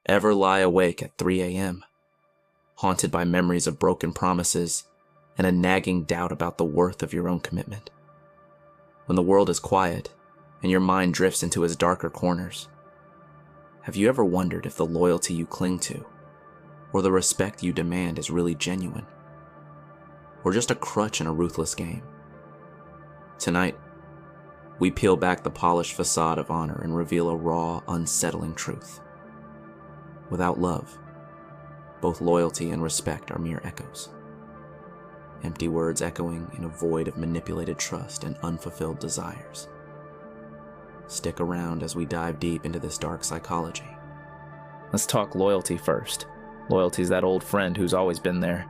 Ever lie awake at 3 a.m., haunted by memories of broken promises and a nagging doubt about the worth of your own commitment? When the world is quiet and your mind drifts into its darker corners, have you ever wondered if the loyalty you cling to or the respect you demand is really genuine, or just a crutch in a ruthless game? Tonight, we peel back the polished facade of honor and reveal a raw, unsettling truth. Without love, both loyalty and respect are mere echoes. Empty words echoing in a void of manipulated trust and unfulfilled desires. Stick around as we dive deep into this dark psychology. Let's talk loyalty first. Loyalty's that old friend who's always been there,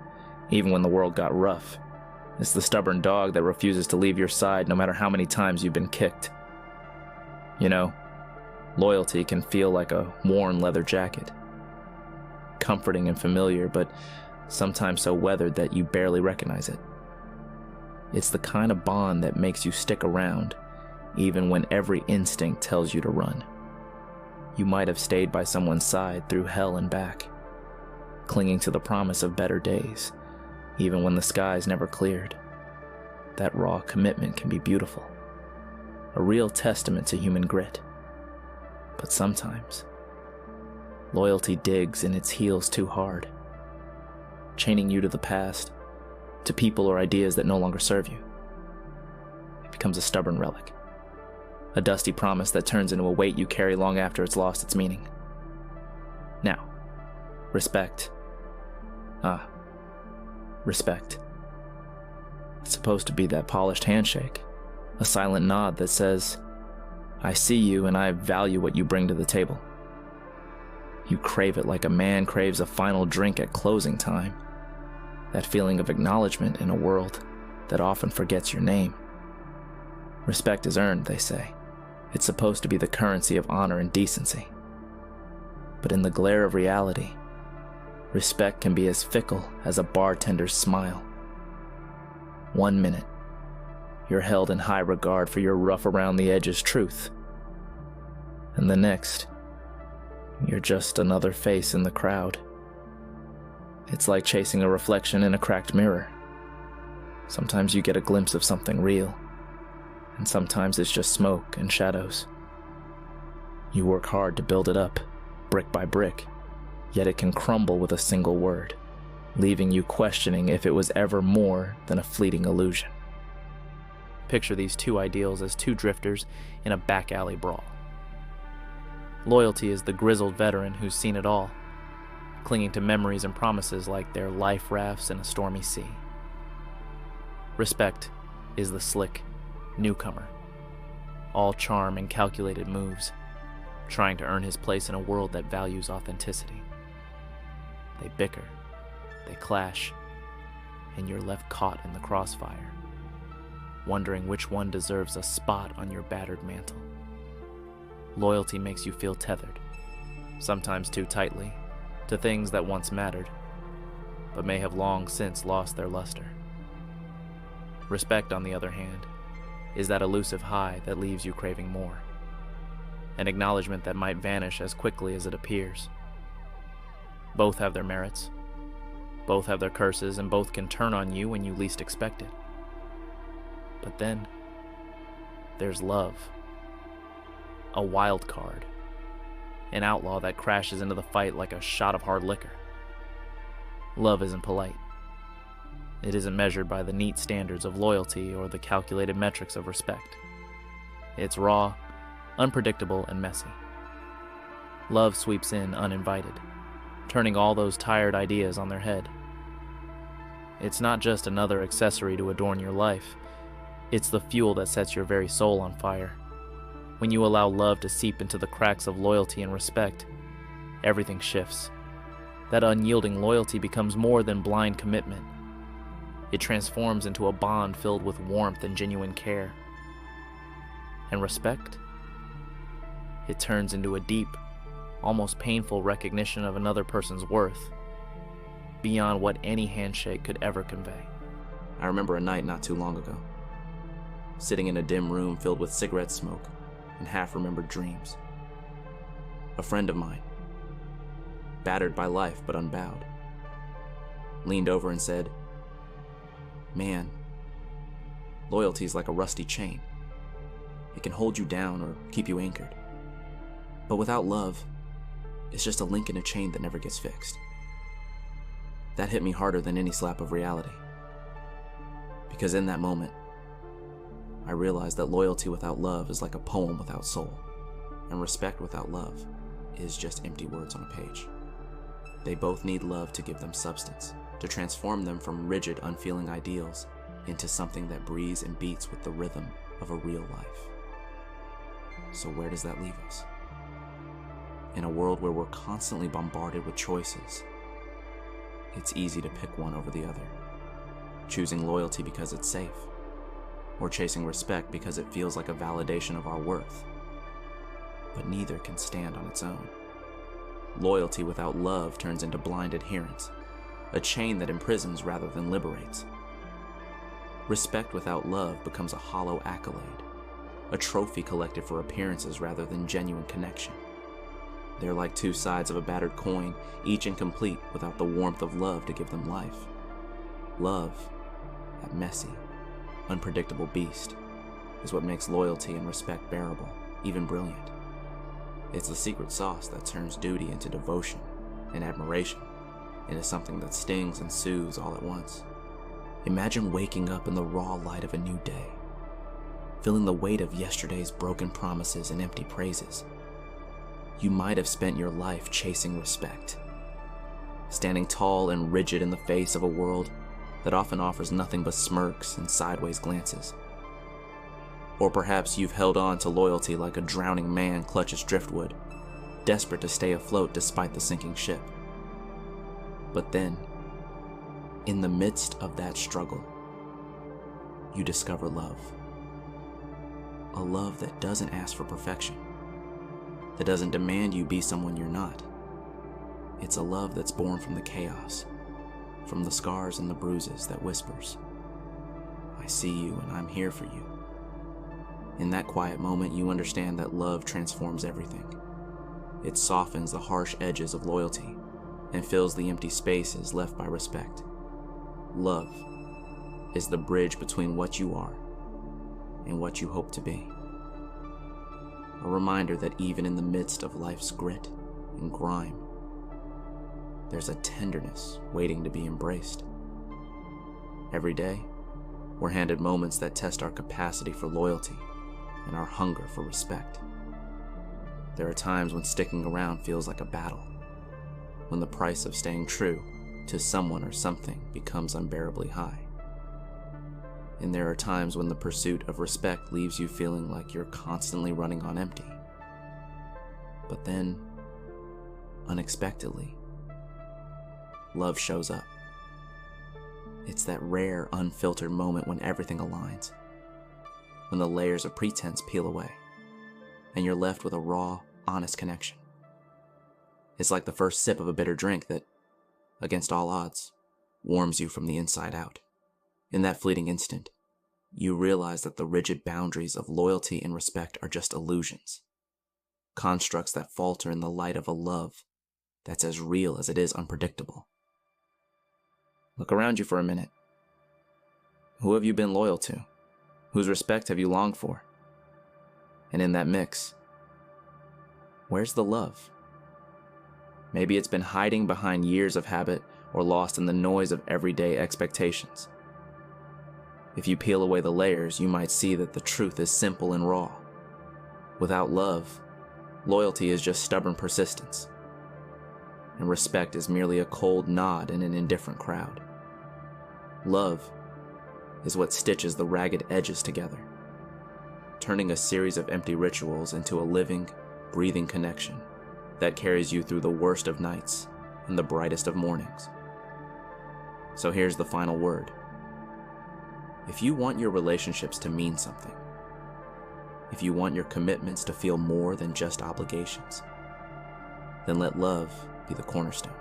even when the world got rough. It's the stubborn dog that refuses to leave your side no matter how many times you've been kicked. You know, loyalty can feel like a worn leather jacket. Comforting and familiar, but sometimes so weathered that you barely recognize it. It's the kind of bond that makes you stick around, even when every instinct tells you to run. You might have stayed by someone's side through hell and back, clinging to the promise of better days, even when the skies never cleared. That raw commitment can be beautiful, a real testament to human grit. But sometimes, loyalty digs in its heels too hard, chaining you to the past, to people or ideas that no longer serve you. It becomes a stubborn relic, a dusty promise that turns into a weight you carry long after it's lost its meaning. Now, respect. Respect. It's supposed to be that polished handshake, a silent nod that says, "I see you and I value what you bring to the table." You crave it like a man craves a final drink at closing time. That feeling of acknowledgement in a world that often forgets your name. Respect is earned, they say. It's supposed to be the currency of honor and decency. But in the glare of reality, respect can be as fickle as a bartender's smile. 1 minute, you're held in high regard for your rough around the edges truth. And the next, you're just another face in the crowd. It's like chasing a reflection in a cracked mirror. Sometimes you get a glimpse of something real, and sometimes it's just smoke and shadows. You work hard to build it up, brick by brick, yet it can crumble with a single word, leaving you questioning if it was ever more than a fleeting illusion. Picture these two ideals as two drifters in a back alley brawl. Loyalty is the grizzled veteran who's seen it all, clinging to memories and promises like they're life rafts in a stormy sea. Respect is the slick newcomer, all charm and calculated moves, trying to earn his place in a world that values authenticity. They bicker, they clash, and you're left caught in the crossfire, wondering which one deserves a spot on your battered mantle. Loyalty makes you feel tethered, sometimes too tightly, to things that once mattered, but may have long since lost their luster. Respect, on the other hand, is that elusive high that leaves you craving more, an acknowledgement that might vanish as quickly as it appears. Both have their merits, both have their curses, and both can turn on you when you least expect it. But then, there's love. A wild card. An outlaw that crashes into the fight like a shot of hard liquor. Love isn't polite. It isn't measured by the neat standards of loyalty or the calculated metrics of respect. It's raw, unpredictable, and messy. Love sweeps in uninvited, turning all those tired ideas on their head. It's not just another accessory to adorn your life. It's the fuel that sets your very soul on fire. When you allow love to seep into the cracks of loyalty and respect, everything shifts. That unyielding loyalty becomes more than blind commitment. It transforms into a bond filled with warmth and genuine care. And respect? It turns into a deep, almost painful recognition of another person's worth, beyond what any handshake could ever convey. I remember a night not too long ago, sitting in a dim room filled with cigarette smoke and half-remembered dreams. A friend of mine, battered by life but unbowed. Leaned over and said, "Man, loyalty's like a rusty chain. It can hold you down or keep you anchored. But without love, it's just a link in a chain that never gets fixed." That hit me harder than any slap of reality. Because in that moment, I realized that loyalty without love is like a poem without soul, and respect without love is just empty words on a page. They both need love to give them substance, to transform them from rigid, unfeeling ideals into something that breathes and beats with the rhythm of a real life. So where does that leave us? In a world where we're constantly bombarded with choices, it's easy to pick one over the other, choosing loyalty because it's safe, or chasing respect because it feels like a validation of our worth. But neither can stand on its own. Loyalty without love turns into blind adherence, a chain that imprisons rather than liberates. Respect without love becomes a hollow accolade, a trophy collected for appearances rather than genuine connection. They're like two sides of a battered coin, each incomplete without the warmth of love to give them life. Love, that messy, unpredictable beast, is what makes loyalty and respect bearable, even brilliant. It's the secret sauce that turns duty into devotion and admiration into something that stings and soothes all at once. Imagine waking up in the raw light of a new day, feeling the weight of yesterday's broken promises and empty praises. You might have spent your life chasing respect, standing tall and rigid in the face of a world that often offers nothing but smirks and sideways glances. Or perhaps you've held on to loyalty like a drowning man clutches driftwood, desperate to stay afloat despite the sinking ship. But then, in the midst of that struggle, you discover love. A love that doesn't ask for perfection, that doesn't demand you be someone you're not. It's a love that's born from the chaos, from the scars and the bruises that whispers, "I see you and I'm here for you." In that quiet moment, you understand that love transforms everything. It softens the harsh edges of loyalty and fills the empty spaces left by respect. Love is the bridge between what you are and what you hope to be. A reminder that even in the midst of life's grit and grime, there's a tenderness waiting to be embraced. Every day, we're handed moments that test our capacity for loyalty and our hunger for respect. There are times when sticking around feels like a battle, when the price of staying true to someone or something becomes unbearably high. And there are times when the pursuit of respect leaves you feeling like you're constantly running on empty. But then, unexpectedly, love shows up. It's that rare, unfiltered moment when everything aligns, when the layers of pretense peel away, and you're left with a raw, honest connection. It's like the first sip of a bitter drink that, against all odds, warms you from the inside out. In that fleeting instant, you realize that the rigid boundaries of loyalty and respect are just illusions, constructs that falter in the light of a love that's as real as it is unpredictable. Look around you for a minute. Who have you been loyal to? Whose respect have you longed for? And in that mix, where's the love? Maybe it's been hiding behind years of habit or lost in the noise of everyday expectations. If you peel away the layers, you might see that the truth is simple and raw. Without love, loyalty is just stubborn persistence, and respect is merely a cold nod in an indifferent crowd. Love is what stitches the ragged edges together, turning a series of empty rituals into a living, breathing connection that carries you through the worst of nights and the brightest of mornings. So here's the final word. If you want your relationships to mean something, if you want your commitments to feel more than just obligations, then let love be the cornerstone.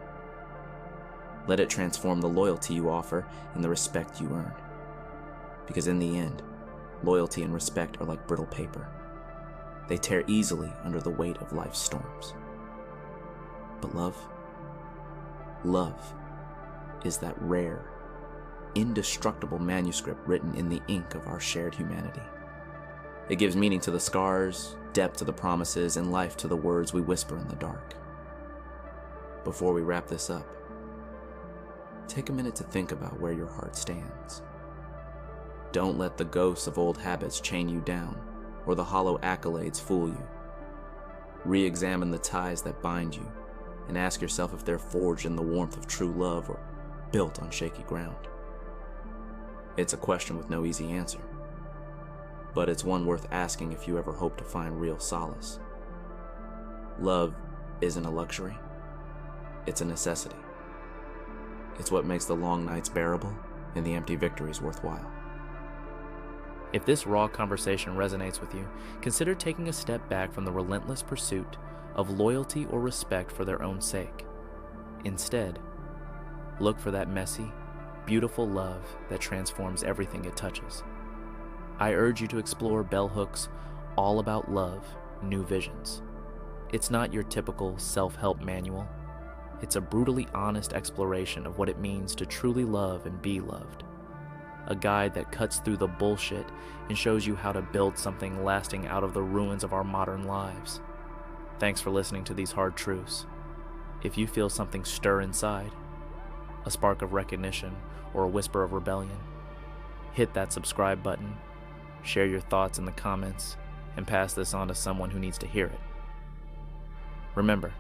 Let it transform the loyalty you offer and the respect you earn. Because in the end, loyalty and respect are like brittle paper. They tear easily under the weight of life's storms. But love, Love is that rare, indestructible manuscript written in the ink of our shared humanity. It gives meaning to the scars, depth to the promises, and life to the words we whisper in the dark. Before we wrap this up, take a minute to think about where your heart stands. Don't let the ghosts of old habits chain you down or the hollow accolades fool you. Re-examine the ties that bind you and ask yourself if they're forged in the warmth of true love or built on shaky ground. It's a question with no easy answer, but it's one worth asking if you ever hope to find real solace. Love isn't a luxury, it's a necessity. It's what makes the long nights bearable and the empty victories worthwhile. If this raw conversation resonates with you, consider taking a step back from the relentless pursuit of loyalty or respect for their own sake. Instead, look for that messy, beautiful love that transforms everything it touches. I urge you to explore Bell Hook's All About Love, New Visions. It's not your typical self-help manual. It's a brutally honest exploration of what it means to truly love and be loved. A guide that cuts through the bullshit and shows you how to build something lasting out of the ruins of our modern lives. Thanks for listening to these hard truths. If you feel something stir inside, a spark of recognition or a whisper of rebellion, hit that subscribe button, share your thoughts in the comments, and pass this on to someone who needs to hear it. Remember,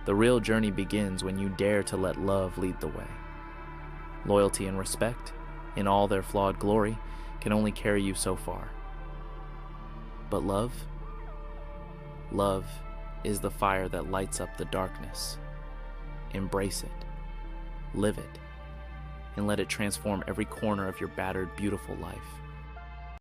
the real journey begins when you dare to let love lead the way. Loyalty and respect, in all their flawed glory, can only carry you so far. But love is the fire that lights up the darkness. Embrace it, live it, and let it transform every corner of your battered, beautiful life.